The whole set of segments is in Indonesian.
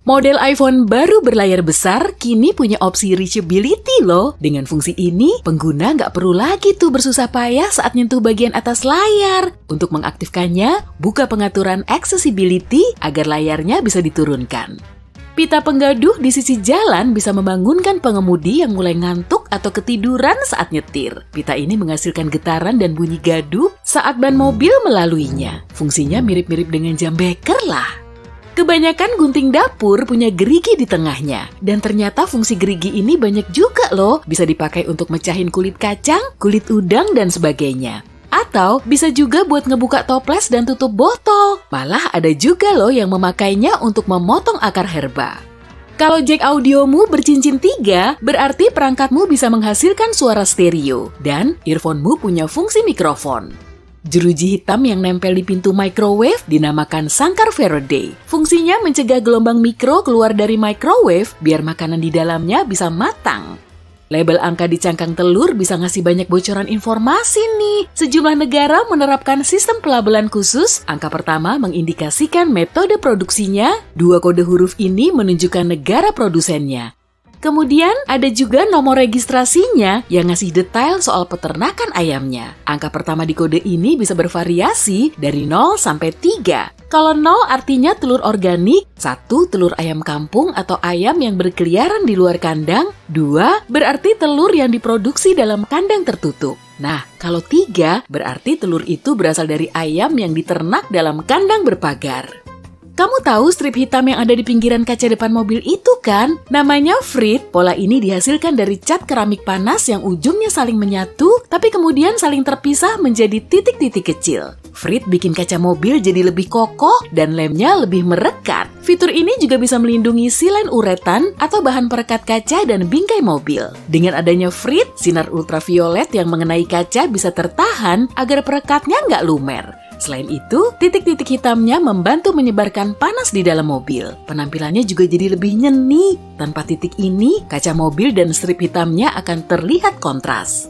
Model iPhone baru berlayar besar kini punya opsi reachability loh. Dengan fungsi ini, pengguna nggak perlu lagi tuh bersusah payah saat nyentuh bagian atas layar. Untuk mengaktifkannya, buka pengaturan accessibility agar layarnya bisa diturunkan. Pita penggaduh di sisi jalan bisa membangunkan pengemudi yang mulai ngantuk atau ketiduran saat nyetir. Pita ini menghasilkan getaran dan bunyi gaduh saat ban mobil melaluinya. Fungsinya mirip-mirip dengan jam beker lah. Kebanyakan gunting dapur punya gerigi di tengahnya. Dan ternyata fungsi gerigi ini banyak juga loh. Bisa dipakai untuk mecahin kulit kacang, kulit udang, dan sebagainya. Atau bisa juga buat ngebuka toples dan tutup botol. Malah ada juga loh yang memakainya untuk memotong akar herba. Kalau jack audiomu bercincin 3, berarti perangkatmu bisa menghasilkan suara stereo. Dan earphone-mu punya fungsi mikrofon. Jeruji hitam yang nempel di pintu microwave dinamakan sangkar Faraday. Fungsinya mencegah gelombang mikro keluar dari microwave biar makanan di dalamnya bisa matang. Label angka di cangkang telur bisa ngasih banyak bocoran informasi nih. Sejumlah negara menerapkan sistem pelabelan khusus. Angka pertama mengindikasikan metode produksinya. 2 kode huruf ini menunjukkan negara produsennya. Kemudian ada juga nomor registrasinya yang ngasih detail soal peternakan ayamnya. Angka pertama di kode ini bisa bervariasi dari 0 sampai 3. Kalau 0 artinya telur organik, 1 telur ayam kampung atau ayam yang berkeliaran di luar kandang, 2 berarti telur yang diproduksi dalam kandang tertutup. Nah, kalau 3 berarti telur itu berasal dari ayam yang diternak dalam kandang berpagar. Kamu tahu strip hitam yang ada di pinggiran kaca depan mobil itu kan? Namanya frit. Pola ini dihasilkan dari cat keramik panas yang ujungnya saling menyatu, tapi kemudian saling terpisah menjadi titik-titik kecil. Frit bikin kaca mobil jadi lebih kokoh dan lemnya lebih merekat. Fitur ini juga bisa melindungi silen uretan atau bahan perekat kaca dan bingkai mobil. Dengan adanya frit, sinar ultraviolet yang mengenai kaca bisa tertahan agar perekatnya nggak lumer. Selain itu, titik-titik hitamnya membantu menyebarkan panas di dalam mobil. Penampilannya juga jadi lebih nyeni. Tanpa titik ini, kaca mobil dan strip hitamnya akan terlihat kontras.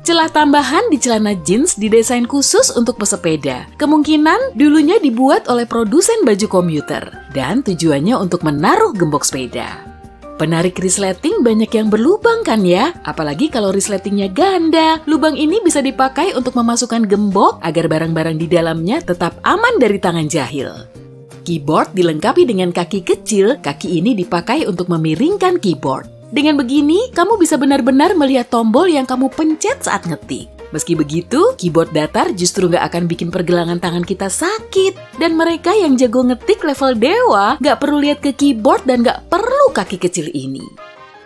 Celah tambahan di celana jeans didesain khusus untuk pesepeda. Kemungkinan dulunya dibuat oleh produsen baju komuter. Dan tujuannya untuk menaruh gembok sepeda. Penarik resleting banyak yang berlubang kan ya? Apalagi kalau resletingnya ganda. Lubang ini bisa dipakai untuk memasukkan gembok agar barang-barang di dalamnya tetap aman dari tangan jahil. Keyboard dilengkapi dengan kaki kecil. Kaki ini dipakai untuk memiringkan keyboard. Dengan begini, kamu bisa benar-benar melihat tombol yang kamu pencet saat ngetik. Meski begitu, keyboard datar justru nggak akan bikin pergelangan tangan kita sakit. Dan mereka yang jago ngetik level dewa nggak perlu lihat ke keyboard dan nggak perlu kaki kecil ini.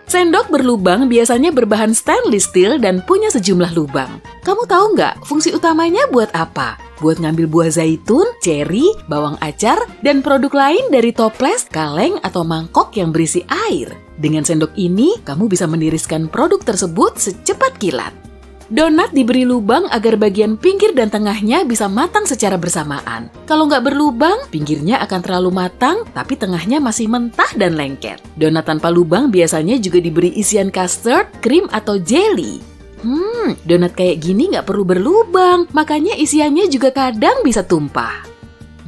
Sendok berlubang biasanya berbahan stainless steel dan punya sejumlah lubang. Kamu tahu nggak fungsi utamanya buat apa? Buat ngambil buah zaitun, ceri, bawang acar, dan produk lain dari toples, kaleng, atau mangkok yang berisi air. Dengan sendok ini, kamu bisa meniriskan produk tersebut secepat kilat. Donat diberi lubang agar bagian pinggir dan tengahnya bisa matang secara bersamaan. Kalau nggak berlubang, pinggirnya akan terlalu matang, tapi tengahnya masih mentah dan lengket. Donat tanpa lubang biasanya juga diberi isian custard, krim, atau jelly. Donat kayak gini nggak perlu berlubang, makanya isiannya juga kadang bisa tumpah.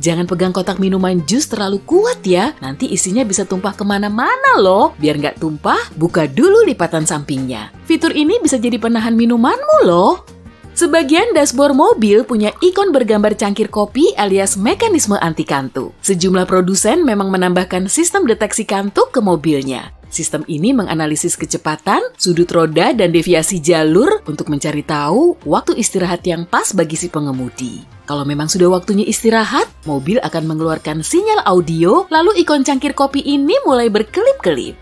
Jangan pegang kotak minuman jus terlalu kuat ya, nanti isinya bisa tumpah kemana-mana loh. Biar nggak tumpah, buka dulu lipatan sampingnya. Fitur ini bisa jadi penahan minumanmu loh. Sebagian dashboard mobil punya ikon bergambar cangkir kopi alias mekanisme anti kantuk. Sejumlah produsen memang menambahkan sistem deteksi kantuk ke mobilnya. Sistem ini menganalisis kecepatan, sudut roda, dan deviasi jalur untuk mencari tahu waktu istirahat yang pas bagi si pengemudi. Kalau memang sudah waktunya istirahat, mobil akan mengeluarkan sinyal audio, lalu ikon cangkir kopi ini mulai berkelip-kelip.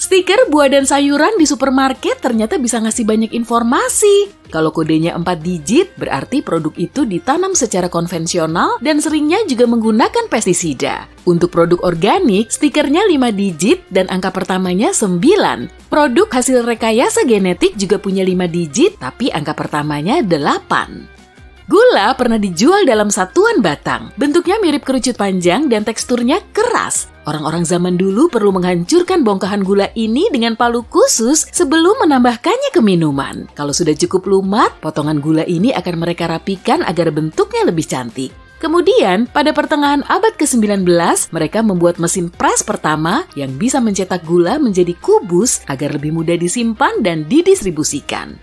Stiker buah dan sayuran di supermarket ternyata bisa ngasih banyak informasi. Kalau kodenya 4 digit, berarti produk itu ditanam secara konvensional dan seringnya juga menggunakan pestisida. Untuk produk organik, stikernya 5 digit dan angka pertamanya 9. Produk hasil rekayasa genetik juga punya 5 digit, tapi angka pertamanya 8. Gula pernah dijual dalam satuan batang. Bentuknya mirip kerucut panjang dan teksturnya keras. Orang-orang zaman dulu perlu menghancurkan bongkahan gula ini dengan palu khusus sebelum menambahkannya ke minuman. Kalau sudah cukup lumat, potongan gula ini akan mereka rapikan agar bentuknya lebih cantik. Kemudian, pada pertengahan abad ke-19, mereka membuat mesin pres pertama yang bisa mencetak gula menjadi kubus agar lebih mudah disimpan dan didistribusikan.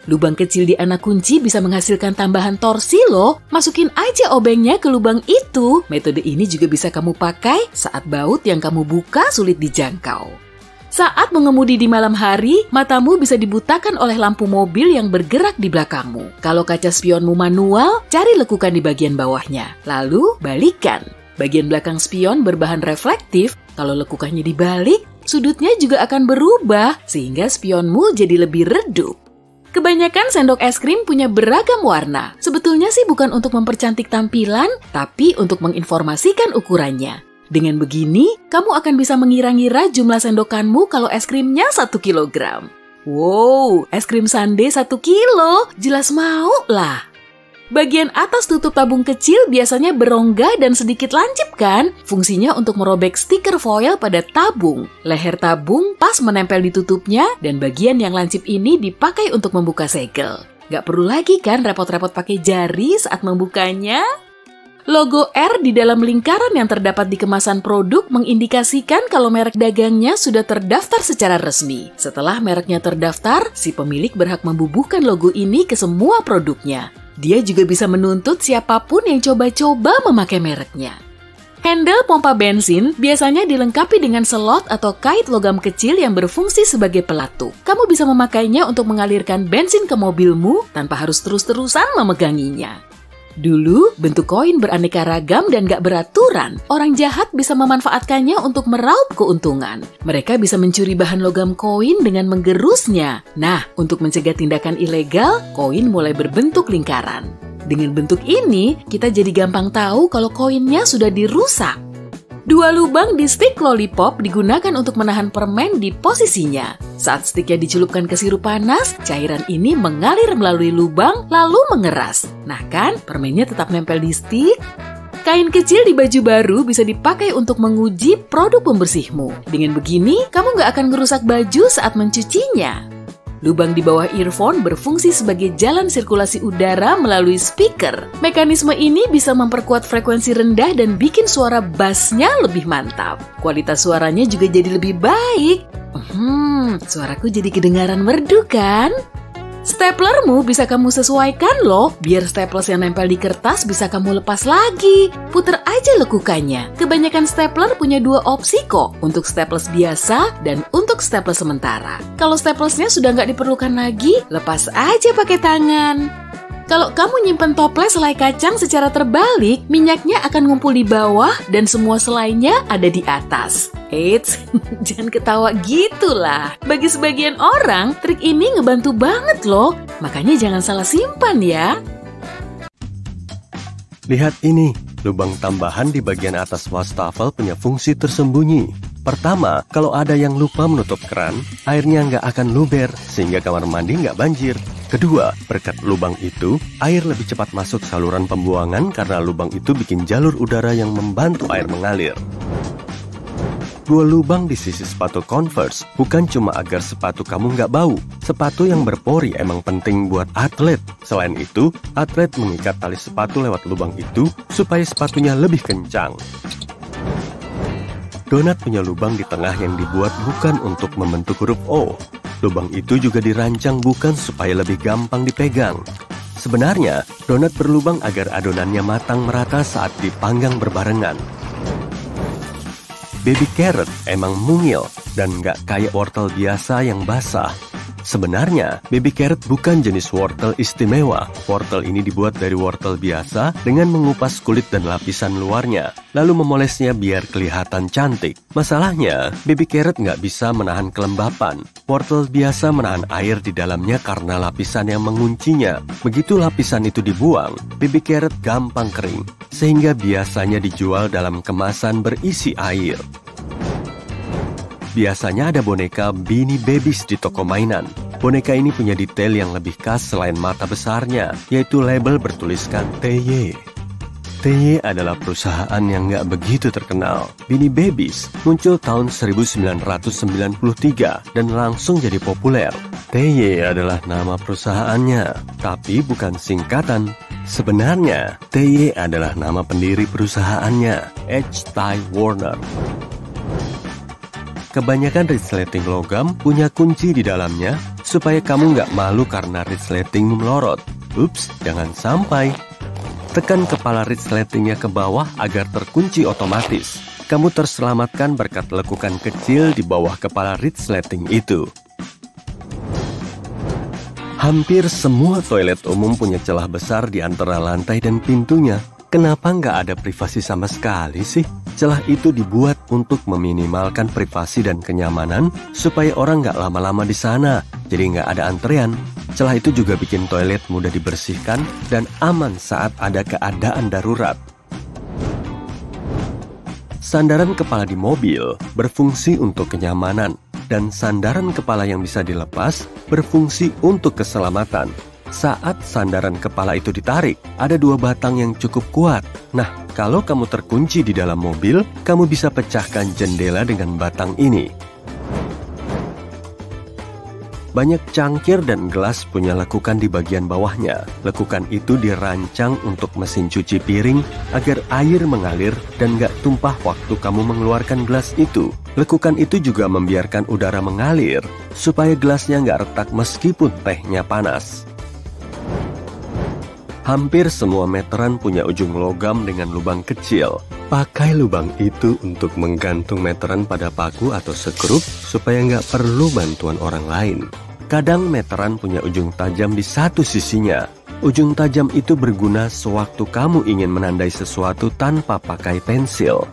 Lubang kecil di anak kunci bisa menghasilkan tambahan torsi loh. Masukin aja obengnya ke lubang itu. Metode ini juga bisa kamu pakai saat baut yang kamu buka sulit dijangkau. Saat mengemudi di malam hari, matamu bisa dibutakan oleh lampu mobil yang bergerak di belakangmu. Kalau kaca spionmu manual, cari lekukan di bagian bawahnya. Lalu, balikan. Bagian belakang spion berbahan reflektif. Kalau lekukannya dibalik, sudutnya juga akan berubah, sehingga spionmu jadi lebih redup. Kebanyakan sendok es krim punya beragam warna. Sebetulnya sih bukan untuk mempercantik tampilan, tapi untuk menginformasikan ukurannya. Dengan begini, kamu akan bisa mengira-ngira jumlah sendokanmu kalau es krimnya 1 kilogram. Wow, es krim sundae 1 kilo, jelas mau lah. Bagian atas tutup tabung kecil biasanya berongga dan sedikit lancip kan? Fungsinya untuk merobek stiker foil pada tabung. Leher tabung pas menempel di tutupnya dan bagian yang lancip ini dipakai untuk membuka segel. Gak perlu lagi kan repot-repot pakai jari saat membukanya? Logo R di dalam lingkaran yang terdapat di kemasan produk mengindikasikan kalau merek dagangnya sudah terdaftar secara resmi. Setelah mereknya terdaftar, si pemilik berhak membubuhkan logo ini ke semua produknya. Dia juga bisa menuntut siapapun yang coba-coba memakai mereknya. Handle pompa bensin biasanya dilengkapi dengan selot atau kait logam kecil yang berfungsi sebagai pelatu. Kamu bisa memakainya untuk mengalirkan bensin ke mobilmu tanpa harus terus-terusan memeganginya. Dulu, bentuk koin beraneka ragam dan gak beraturan. Orang jahat bisa memanfaatkannya untuk meraup keuntungan. Mereka bisa mencuri bahan logam koin dengan menggerusnya. Nah, untuk mencegah tindakan ilegal, koin mulai berbentuk lingkaran. Dengan bentuk ini, kita jadi gampang tahu kalau koinnya sudah dirusak. 2 lubang di stik lollipop digunakan untuk menahan permen di posisinya. Saat stiknya dicelupkan ke sirup panas, cairan ini mengalir melalui lubang lalu mengeras. Nah kan, permennya tetap nempel di stik. Kain kecil di baju baru bisa dipakai untuk menguji produk pembersihmu. Dengan begini, kamu nggak akan merusak baju saat mencucinya. Lubang di bawah earphone berfungsi sebagai jalan sirkulasi udara melalui speaker. Mekanisme ini bisa memperkuat frekuensi rendah dan bikin suara bassnya lebih mantap. Kualitas suaranya juga jadi lebih baik. Suaraku jadi kedengaran merdu kan? Staplermu bisa kamu sesuaikan loh, biar staples yang nempel di kertas bisa kamu lepas lagi. Puter aja lekukannya. Kebanyakan stapler punya 2 opsi kok, untuk staples biasa dan untuk staples sementara. Kalau staplesnya sudah nggak diperlukan lagi, lepas aja pakai tangan. Kalau kamu nyimpen toples selai kacang secara terbalik, minyaknya akan ngumpul di bawah dan semua selainya ada di atas. Eits, jangan ketawa gitulah. Bagi sebagian orang, trik ini ngebantu banget loh. Makanya jangan salah simpan ya. Lihat ini, lubang tambahan di bagian atas wastafel punya fungsi tersembunyi. Pertama, kalau ada yang lupa menutup keran, airnya nggak akan luber sehingga kamar mandi nggak banjir. Kedua, berkat lubang itu, air lebih cepat masuk saluran pembuangan karena lubang itu bikin jalur udara yang membantu air mengalir. 2 lubang di sisi sepatu Converse bukan cuma agar sepatu kamu nggak bau. Sepatu yang berpori emang penting buat atlet. Selain itu, atlet mengikat tali sepatu lewat lubang itu supaya sepatunya lebih kencang. Donat punya lubang di tengah yang dibuat bukan untuk membentuk huruf O. Lubang itu juga dirancang bukan supaya lebih gampang dipegang. Sebenarnya, donat berlubang agar adonannya matang merata saat dipanggang berbarengan. Baby carrot emang mungil dan nggak kayak wortel biasa yang basah. Sebenarnya, baby carrot bukan jenis wortel istimewa. Wortel ini dibuat dari wortel biasa dengan mengupas kulit dan lapisan luarnya, lalu memolesnya biar kelihatan cantik. Masalahnya, baby carrot nggak bisa menahan kelembapan. Wortel biasa menahan air di dalamnya karena lapisan yang menguncinya. Begitu lapisan itu dibuang, baby carrot gampang kering, sehingga biasanya dijual dalam kemasan berisi air. Biasanya ada boneka Beanie Babies di toko mainan. Boneka ini punya detail yang lebih khas selain mata besarnya, yaitu label bertuliskan TY. TY adalah perusahaan yang nggak begitu terkenal. Beanie Babies muncul tahun 1993 dan langsung jadi populer. TY adalah nama perusahaannya, tapi bukan singkatan. Sebenarnya, TY adalah nama pendiri perusahaannya, H. Ty Warner. Kebanyakan resleting logam punya kunci di dalamnya supaya kamu nggak malu karena resleting melorot. Ups, jangan sampai. Tekan kepala resletingnya ke bawah agar terkunci otomatis. Kamu terselamatkan berkat lekukan kecil di bawah kepala resleting itu. Hampir semua toilet umum punya celah besar di antara lantai dan pintunya. Kenapa nggak ada privasi sama sekali sih? Celah itu dibuat untuk meminimalkan privasi dan kenyamanan supaya orang nggak lama-lama di sana, jadi nggak ada antrean. Celah itu juga bikin toilet mudah dibersihkan dan aman saat ada keadaan darurat. Sandaran kepala di mobil berfungsi untuk kenyamanan, dan sandaran kepala yang bisa dilepas berfungsi untuk keselamatan. Saat sandaran kepala itu ditarik, ada 2 batang yang cukup kuat. Nah, kalau kamu terkunci di dalam mobil, kamu bisa pecahkan jendela dengan batang ini. Banyak cangkir dan gelas punya lekukan di bagian bawahnya. Lekukan itu dirancang untuk mesin cuci piring agar air mengalir dan nggak tumpah waktu kamu mengeluarkan gelas itu. Lekukan itu juga membiarkan udara mengalir supaya gelasnya nggak retak meskipun tehnya panas. Hampir semua meteran punya ujung logam dengan lubang kecil. Pakai lubang itu untuk menggantung meteran pada paku atau sekrup supaya nggak perlu bantuan orang lain. Kadang meteran punya ujung tajam di satu sisinya. Ujung tajam itu berguna sewaktu kamu ingin menandai sesuatu tanpa pakai pensil.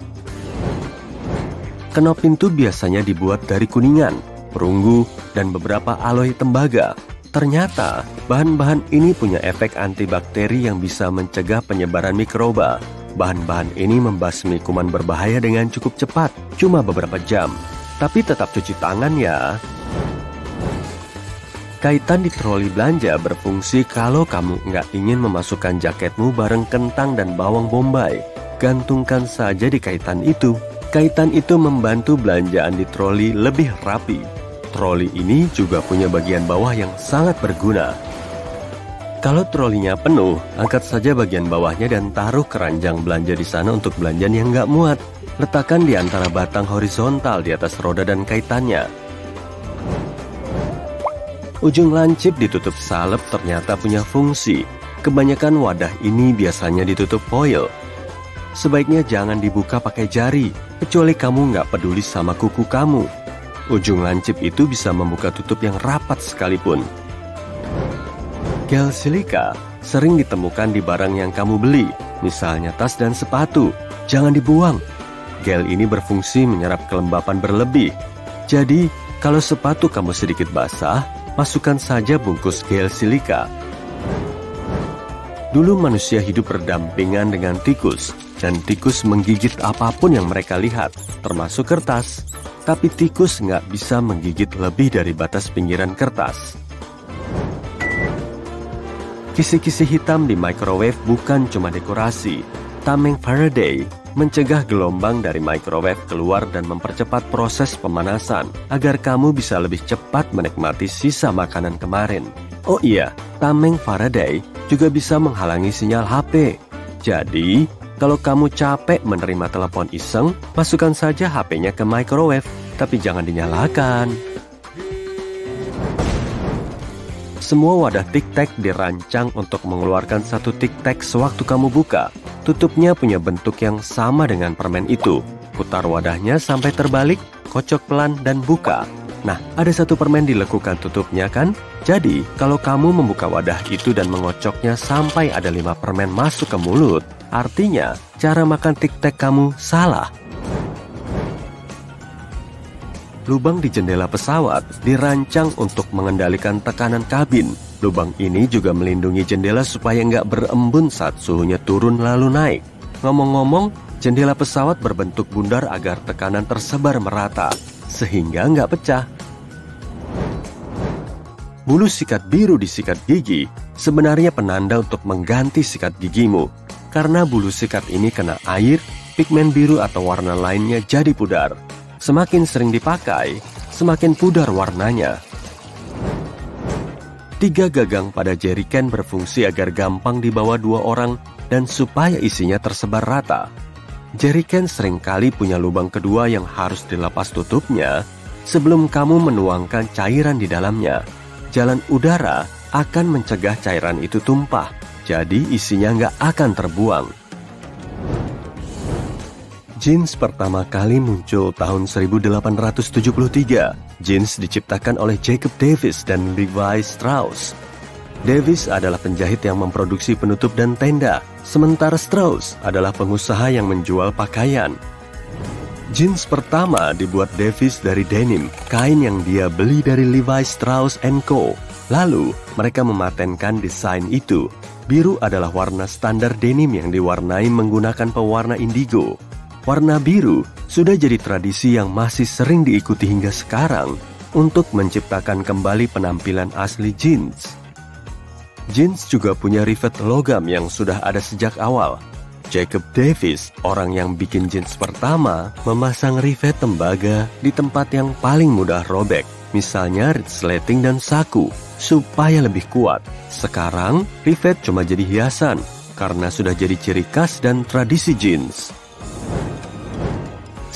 Kenop pintu biasanya dibuat dari kuningan, perunggu, dan beberapa alloy tembaga. Ternyata, bahan-bahan ini punya efek antibakteri yang bisa mencegah penyebaran mikroba. Bahan-bahan ini membasmi kuman berbahaya dengan cukup cepat, cuma beberapa jam. Tapi tetap cuci tangan ya. Kaitan di troli belanja berfungsi kalau kamu nggak ingin memasukkan jaketmu bareng kentang dan bawang bombay. Gantungkan saja di kaitan itu. Kaitan itu membantu belanjaan di troli lebih rapi. Troli ini juga punya bagian bawah yang sangat berguna. Kalau trolinya penuh, angkat saja bagian bawahnya dan taruh keranjang belanja di sana untuk belanjaan yang nggak muat. Letakkan di antara batang horizontal di atas roda dan kaitannya. Ujung lancip ditutup salep ternyata punya fungsi. Kebanyakan wadah ini biasanya ditutup foil. Sebaiknya jangan dibuka pakai jari, kecuali kamu nggak peduli sama kuku kamu. Ujung lancip itu bisa membuka tutup yang rapat sekalipun. Gel silika sering ditemukan di barang yang kamu beli, misalnya tas dan sepatu. Jangan dibuang. Gel ini berfungsi menyerap kelembapan berlebih. Jadi, kalau sepatu kamu sedikit basah, masukkan saja bungkus gel silika. Dulu manusia hidup berdampingan dengan tikus, dan tikus menggigit apapun yang mereka lihat, termasuk kertas. Tapi tikus nggak bisa menggigit lebih dari batas pinggiran kertas. Kisi-kisi hitam di microwave bukan cuma dekorasi. Tameng Faraday mencegah gelombang dari microwave keluar dan mempercepat proses pemanasan agar kamu bisa lebih cepat menikmati sisa makanan kemarin. Oh iya, tameng Faraday juga bisa menghalangi sinyal HP. Jadi, kalau kamu capek menerima telepon iseng, masukkan saja HP-nya ke microwave, tapi jangan dinyalakan. Semua wadah tic-tac dirancang untuk mengeluarkan satu tic-tac sewaktu kamu buka. Tutupnya punya bentuk yang sama dengan permen itu. Putar wadahnya sampai terbalik, kocok pelan, dan buka. Nah, ada satu permen dilekukan tutupnya kan? Jadi, kalau kamu membuka wadah itu dan mengocoknya sampai ada 5 permen masuk ke mulut, artinya cara makan tic-tac kamu salah. Lubang di jendela pesawat dirancang untuk mengendalikan tekanan kabin. Lubang ini juga melindungi jendela supaya nggak berembun saat suhunya turun lalu naik. Ngomong-ngomong, jendela pesawat berbentuk bundar agar tekanan tersebar merata, sehingga nggak pecah. Bulu sikat biru di sikat gigi sebenarnya penanda untuk mengganti sikat gigimu. Karena bulu sikat ini kena air, pigmen biru atau warna lainnya jadi pudar. Semakin sering dipakai, semakin pudar warnanya. 3 gagang pada jerrycan berfungsi agar gampang dibawa 2 orang dan supaya isinya tersebar rata. Jerrycan seringkali punya lubang kedua yang harus dilepas tutupnya sebelum kamu menuangkan cairan di dalamnya. Jalan udara akan mencegah cairan itu tumpah, jadi isinya nggak akan terbuang. Jeans pertama kali muncul tahun 1873. Jeans diciptakan oleh Jacob Davis dan Levi Strauss. Davis adalah penjahit yang memproduksi penutup dan tenda, sementara Strauss adalah pengusaha yang menjual pakaian. Jeans pertama dibuat Davis dari denim, kain yang dia beli dari Levi Strauss & Co. Lalu, mereka mematenkan desain itu. Biru adalah warna standar denim yang diwarnai menggunakan pewarna indigo. Warna biru sudah jadi tradisi yang masih sering diikuti hingga sekarang untuk menciptakan kembali penampilan asli jeans. Jeans juga punya rivet logam yang sudah ada sejak awal. Jacob Davis, orang yang bikin jeans pertama, memasang rivet tembaga di tempat yang paling mudah robek, misalnya resleting dan saku, supaya lebih kuat. Sekarang, rivet cuma jadi hiasan, karena sudah jadi ciri khas dan tradisi jeans.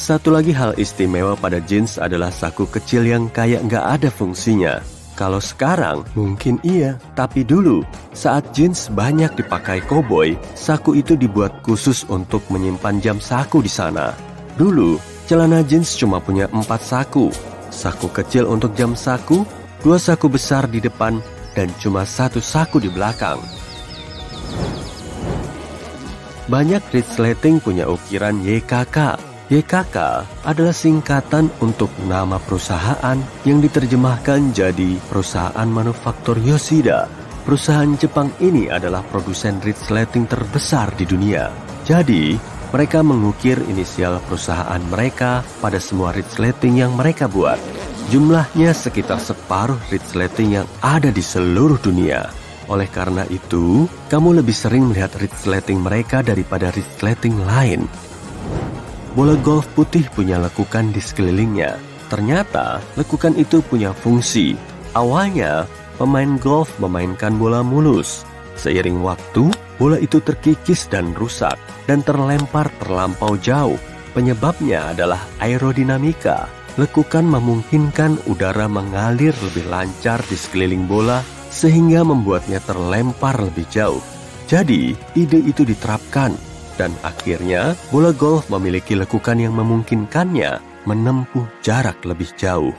Satu lagi hal istimewa pada jeans adalah saku kecil yang kayak nggak ada fungsinya. Kalau sekarang mungkin iya, tapi dulu saat jeans banyak dipakai koboi, saku itu dibuat khusus untuk menyimpan jam saku di sana. Dulu, celana jeans cuma punya 4 saku. Saku kecil untuk jam saku, 2 saku besar di depan, dan cuma 1 saku di belakang. Banyak resleting punya ukiran YKK. YKK adalah singkatan untuk nama perusahaan yang diterjemahkan jadi Perusahaan Manufaktur Yoshida. Perusahaan Jepang ini adalah produsen resleting terbesar di dunia. Jadi, mereka mengukir inisial perusahaan mereka pada semua resleting yang mereka buat. Jumlahnya sekitar separuh resleting yang ada di seluruh dunia. Oleh karena itu, kamu lebih sering melihat resleting mereka daripada resleting lain. Bola golf putih punya lekukan di sekelilingnya. Ternyata, lekukan itu punya fungsi. Awalnya, pemain golf memainkan bola mulus. Seiring waktu, bola itu terkikis dan rusak, dan terlempar terlampau jauh. Penyebabnya adalah aerodinamika. Lekukan memungkinkan udara mengalir lebih lancar di sekeliling bola, sehingga membuatnya terlempar lebih jauh. Jadi, ide itu diterapkan. Dan akhirnya, bola golf memiliki lekukan yang memungkinkannya menempuh jarak lebih jauh.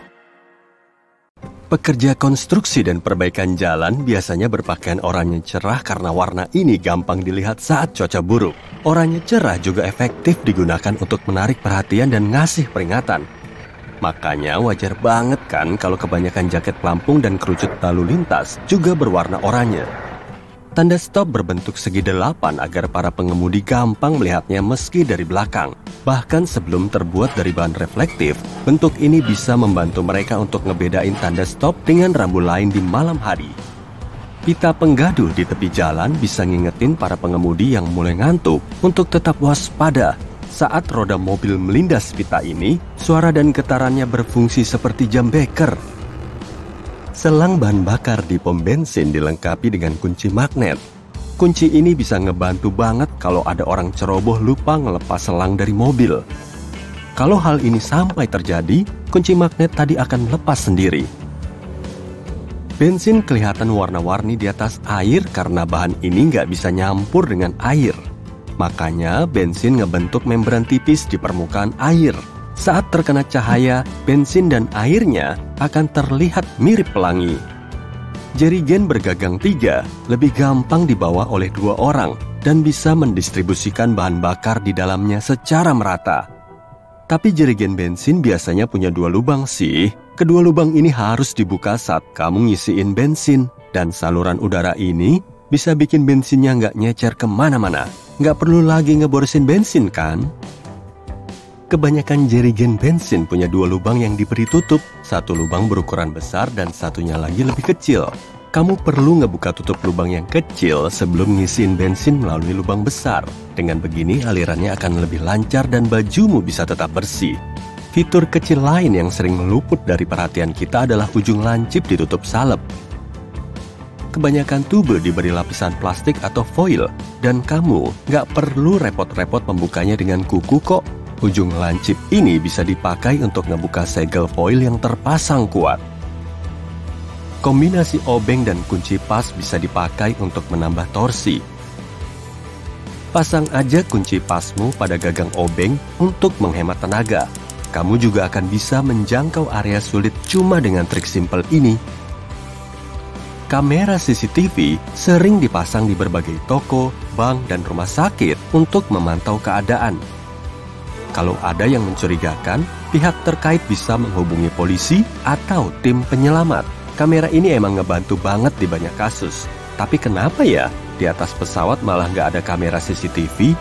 Pekerja konstruksi dan perbaikan jalan biasanya berpakaian oranye cerah karena warna ini gampang dilihat saat cuaca buruk. Oranye cerah juga efektif digunakan untuk menarik perhatian dan ngasih peringatan. Makanya wajar banget kan kalau kebanyakan jaket pelampung dan kerucut lalu lintas juga berwarna oranye. Tanda stop berbentuk segi 8 agar para pengemudi gampang melihatnya meski dari belakang. Bahkan sebelum terbuat dari bahan reflektif, bentuk ini bisa membantu mereka untuk ngebedain tanda stop dengan rambu lain di malam hari. Pita penggaduh di tepi jalan bisa ngingetin para pengemudi yang mulai ngantuk untuk tetap waspada. Saat roda mobil melindas pita ini, suara dan getarannya berfungsi seperti jam beker. Selang bahan bakar di pom bensin dilengkapi dengan kunci magnet. Kunci ini bisa ngebantu banget kalau ada orang ceroboh lupa ngelepas selang dari mobil. Kalau hal ini sampai terjadi, kunci magnet tadi akan lepas sendiri. Bensin kelihatan warna-warni di atas air karena bahan ini nggak bisa nyampur dengan air. Makanya bensin ngebentuk membran tipis di permukaan air. Saat terkena cahaya, bensin dan airnya akan terlihat mirip pelangi. Jerigen bergagang 3 lebih gampang dibawa oleh 2 orang dan bisa mendistribusikan bahan bakar di dalamnya secara merata. Tapi jerigen bensin biasanya punya 2 lubang sih. Kedua lubang ini harus dibuka saat kamu ngisiin bensin. Dan saluran udara ini bisa bikin bensinnya nggak nyecer kemana-mana. Nggak perlu lagi ngeborosin bensin kan? Kebanyakan jerigen bensin punya 2 lubang yang diberi tutup. 1 lubang berukuran besar dan satunya lagi lebih kecil. Kamu perlu ngebuka tutup lubang yang kecil sebelum ngisiin bensin melalui lubang besar. Dengan begini alirannya akan lebih lancar dan bajumu bisa tetap bersih. Fitur kecil lain yang sering meluput dari perhatian kita adalah ujung lancip ditutup salep. Kebanyakan tube diberi lapisan plastik atau foil, dan kamu nggak perlu repot-repot membukanya dengan kuku kok. Ujung lancip ini bisa dipakai untuk ngebuka segel foil yang terpasang kuat. Kombinasi obeng dan kunci pas bisa dipakai untuk menambah torsi. Pasang aja kunci pasmu pada gagang obeng untuk menghemat tenaga. Kamu juga akan bisa menjangkau area sulit cuma dengan trik simpel ini. Kamera CCTV sering dipasang di berbagai toko, bank, dan rumah sakit untuk memantau keadaan. Kalau ada yang mencurigakan, pihak terkait bisa menghubungi polisi atau tim penyelamat. Kamera ini emang ngebantu banget di banyak kasus. Tapi kenapa ya di atas pesawat malah nggak ada kamera CCTV?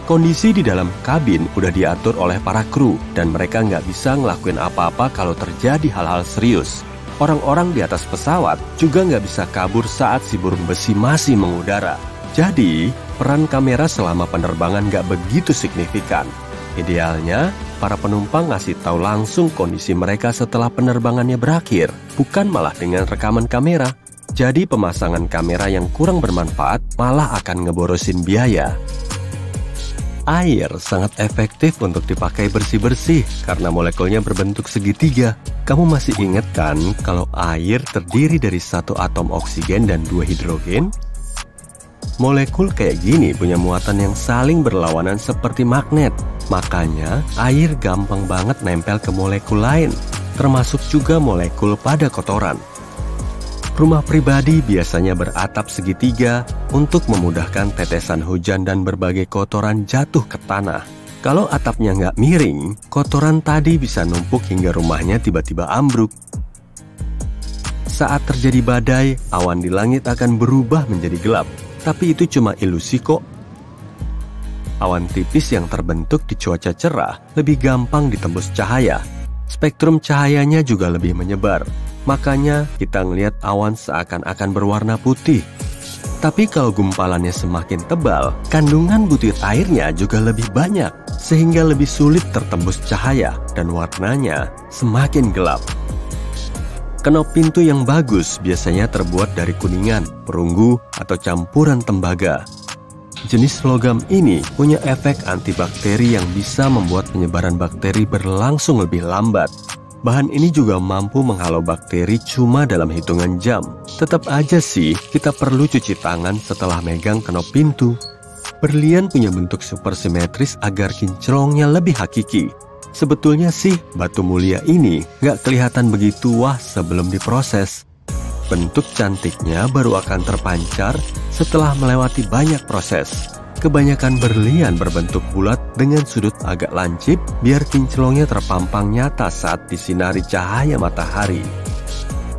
Kondisi di dalam kabin udah diatur oleh para kru, dan mereka nggak bisa ngelakuin apa-apa kalau terjadi hal-hal serius. Orang-orang di atas pesawat juga nggak bisa kabur saat si burung besi masih mengudara. Jadi, peran kamera selama penerbangan nggak begitu signifikan. Idealnya, para penumpang ngasih tahu langsung kondisi mereka setelah penerbangannya berakhir, bukan malah dengan rekaman kamera. Jadi, pemasangan kamera yang kurang bermanfaat malah akan ngeborosin biaya. Air sangat efektif untuk dipakai bersih-bersih karena molekulnya berbentuk segitiga. Kamu masih ingat kan kalau air terdiri dari satu atom oksigen dan 2 hidrogen? Molekul kayak gini punya muatan yang saling berlawanan seperti magnet. Makanya air gampang banget nempel ke molekul lain, termasuk juga molekul pada kotoran. Rumah pribadi biasanya beratap segitiga untuk memudahkan tetesan hujan dan berbagai kotoran jatuh ke tanah. Kalau atapnya nggak miring, kotoran tadi bisa numpuk hingga rumahnya tiba-tiba ambruk. Saat terjadi badai, awan di langit akan berubah menjadi gelap. Tapi itu cuma ilusi kok. Awan tipis yang terbentuk di cuaca cerah lebih gampang ditembus cahaya. Spektrum cahayanya juga lebih menyebar. Makanya kita ngelihat awan seakan-akan berwarna putih. Tapi kalau gumpalannya semakin tebal, kandungan butir airnya juga lebih banyak, sehingga lebih sulit tertembus cahaya dan warnanya semakin gelap. Kenop pintu yang bagus biasanya terbuat dari kuningan, perunggu, atau campuran tembaga. Jenis logam ini punya efek antibakteri yang bisa membuat penyebaran bakteri berlangsung lebih lambat. Bahan ini juga mampu menghalau bakteri cuma dalam hitungan jam. Tetap aja sih, kita perlu cuci tangan setelah megang kenop pintu. Berlian punya bentuk super simetris agar kinclongnya lebih hakiki. Sebetulnya sih, batu mulia ini nggak kelihatan begitu wah sebelum diproses. Bentuk cantiknya baru akan terpancar setelah melewati banyak proses. Kebanyakan berlian berbentuk bulat dengan sudut agak lancip biar kinclongnya terpampang nyata saat disinari cahaya matahari.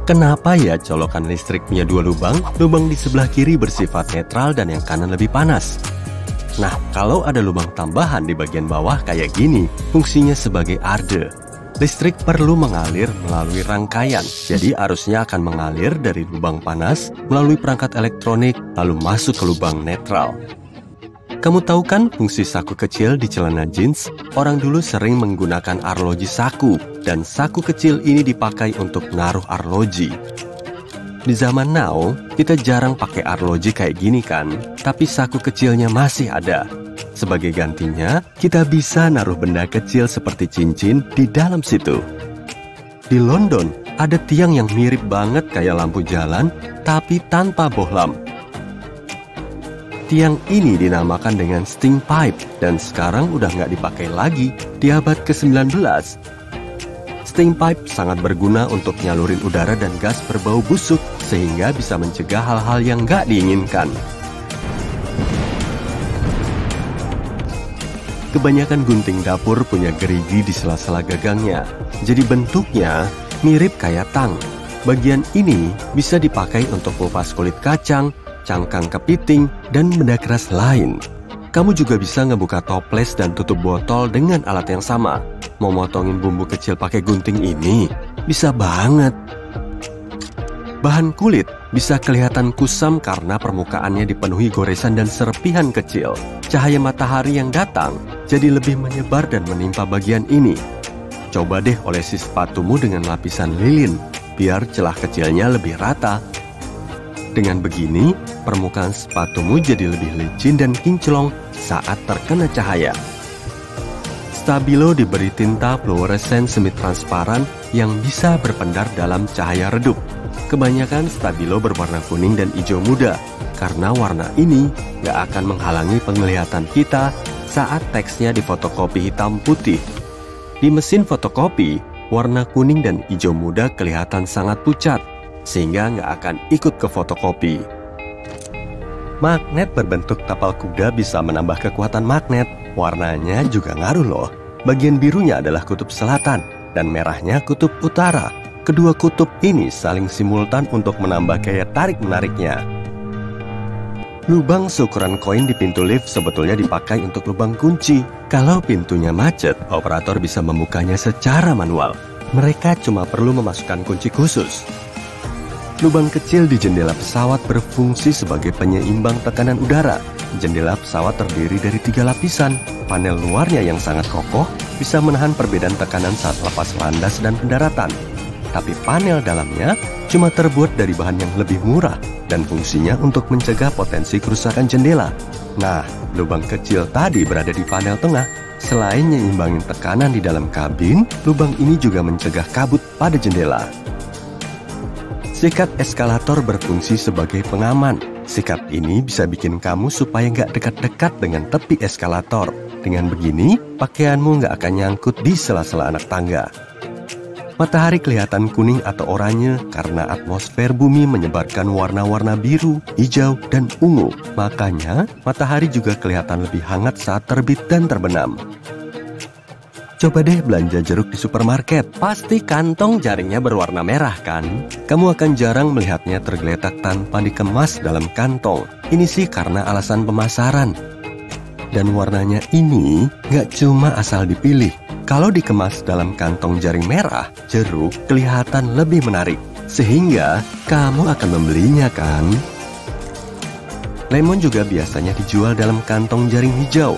Kenapa ya colokan listrik punya 2 lubang? Lubang di sebelah kiri bersifat netral dan yang kanan lebih panas. Nah, kalau ada lubang tambahan di bagian bawah kayak gini, fungsinya sebagai arde. Listrik perlu mengalir melalui rangkaian, jadi arusnya akan mengalir dari lubang panas melalui perangkat elektronik lalu masuk ke lubang netral. Kamu tahu kan fungsi saku kecil di celana jeans? Orang dulu sering menggunakan arloji saku, dan saku kecil ini dipakai untuk naruh arloji. Di zaman now, kita jarang pakai arloji kayak gini kan, tapi saku kecilnya masih ada. Sebagai gantinya, kita bisa naruh benda kecil seperti cincin di dalam situ. Di London, ada tiang yang mirip banget kayak lampu jalan, tapi tanpa bohlam. Tiang ini dinamakan dengan steam pipe dan sekarang udah nggak dipakai lagi di abad ke-19. Steam pipe sangat berguna untuk nyalurin udara dan gas berbau busuk sehingga bisa mencegah hal-hal yang nggak diinginkan. Kebanyakan gunting dapur punya gerigi di sela-sela gagangnya, jadi bentuknya mirip kayak tang. Bagian ini bisa dipakai untuk kupas kulit kacang, cangkang kepiting, dan benda keras lain. Kamu juga bisa ngebuka toples dan tutup botol dengan alat yang sama. Mau motongin bumbu kecil pakai gunting ini? Bisa banget. Bahan kulit bisa kelihatan kusam karena permukaannya dipenuhi goresan dan serpihan kecil. Cahaya matahari yang datang jadi lebih menyebar dan menimpa bagian ini. Coba deh olesi sepatumu dengan lapisan lilin, biar celah kecilnya lebih rata. Dengan begini, permukaan sepatumu jadi lebih licin dan kinclong saat terkena cahaya. Stabilo diberi tinta fluoresen semi-transparan yang bisa berpendar dalam cahaya redup. Kebanyakan stabilo berwarna kuning dan hijau muda, karena warna ini nggak akan menghalangi penglihatan kita saat teksnya difotokopi hitam putih. Di mesin fotokopi, warna kuning dan hijau muda kelihatan sangat pucat, sehingga nggak akan ikut ke fotokopi. Magnet berbentuk tapal kuda bisa menambah kekuatan magnet. Warnanya juga ngaruh loh. Bagian birunya adalah kutub selatan, dan merahnya kutub utara. Kedua kutub ini saling simultan untuk menambah gaya tarik-menariknya. Lubang seukuran koin di pintu lift sebetulnya dipakai untuk lubang kunci. Kalau pintunya macet, operator bisa membukanya secara manual. Mereka cuma perlu memasukkan kunci khusus. Lubang kecil di jendela pesawat berfungsi sebagai penyeimbang tekanan udara. Jendela pesawat terdiri dari 3 lapisan. Panel luarnya yang sangat kokoh bisa menahan perbedaan tekanan saat lepas landas dan pendaratan. Tapi panel dalamnya cuma terbuat dari bahan yang lebih murah dan fungsinya untuk mencegah potensi kerusakan jendela. Nah, lubang kecil tadi berada di panel tengah. Selain menyeimbangin tekanan di dalam kabin, lubang ini juga mencegah kabut pada jendela. Sikat eskalator berfungsi sebagai pengaman. Sikat ini bisa bikin kamu supaya nggak dekat-dekat dengan tepi eskalator. Dengan begini, pakaianmu nggak akan nyangkut di sela-sela anak tangga. Matahari kelihatan kuning atau oranye karena atmosfer bumi menyebarkan warna-warna biru, hijau, dan ungu. Makanya, matahari juga kelihatan lebih hangat saat terbit dan terbenam. Coba deh belanja jeruk di supermarket. Pasti kantong jaringnya berwarna merah kan? Kamu akan jarang melihatnya tergeletak tanpa dikemas dalam kantong. Ini sih karena alasan pemasaran. Dan warnanya ini nggak cuma asal dipilih. Kalau dikemas dalam kantong jaring merah, jeruk kelihatan lebih menarik. Sehingga kamu akan membelinya kan? Lemon juga biasanya dijual dalam kantong jaring hijau.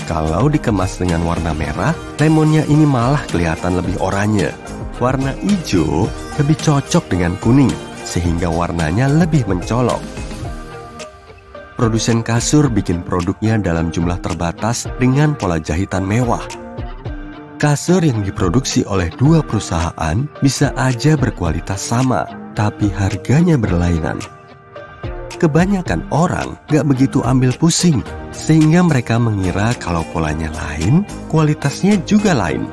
Kalau dikemas dengan warna merah, lemonnya ini malah kelihatan lebih oranye. Warna hijau lebih cocok dengan kuning, sehingga warnanya lebih mencolok. Produsen kasur bikin produknya dalam jumlah terbatas dengan pola jahitan mewah. Kasur yang diproduksi oleh 2 perusahaan bisa aja berkualitas sama, tapi harganya berlainan. Kebanyakan orang gak begitu ambil pusing, sehingga mereka mengira kalau polanya lain, kualitasnya juga lain.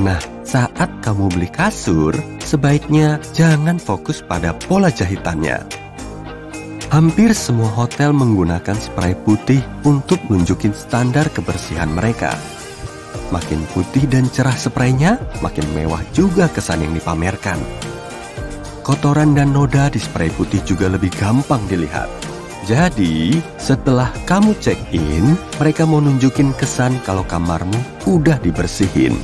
Nah, saat kamu beli kasur, sebaiknya jangan fokus pada pola jahitannya. Hampir semua hotel menggunakan spray putih untuk nunjukin standar kebersihan mereka. Makin putih dan cerah spraynya, makin mewah juga kesan yang dipamerkan. Kotoran dan noda di spray putih juga lebih gampang dilihat. Jadi, setelah kamu check-in, mereka mau nunjukin kesan kalau kamarmu udah dibersihin.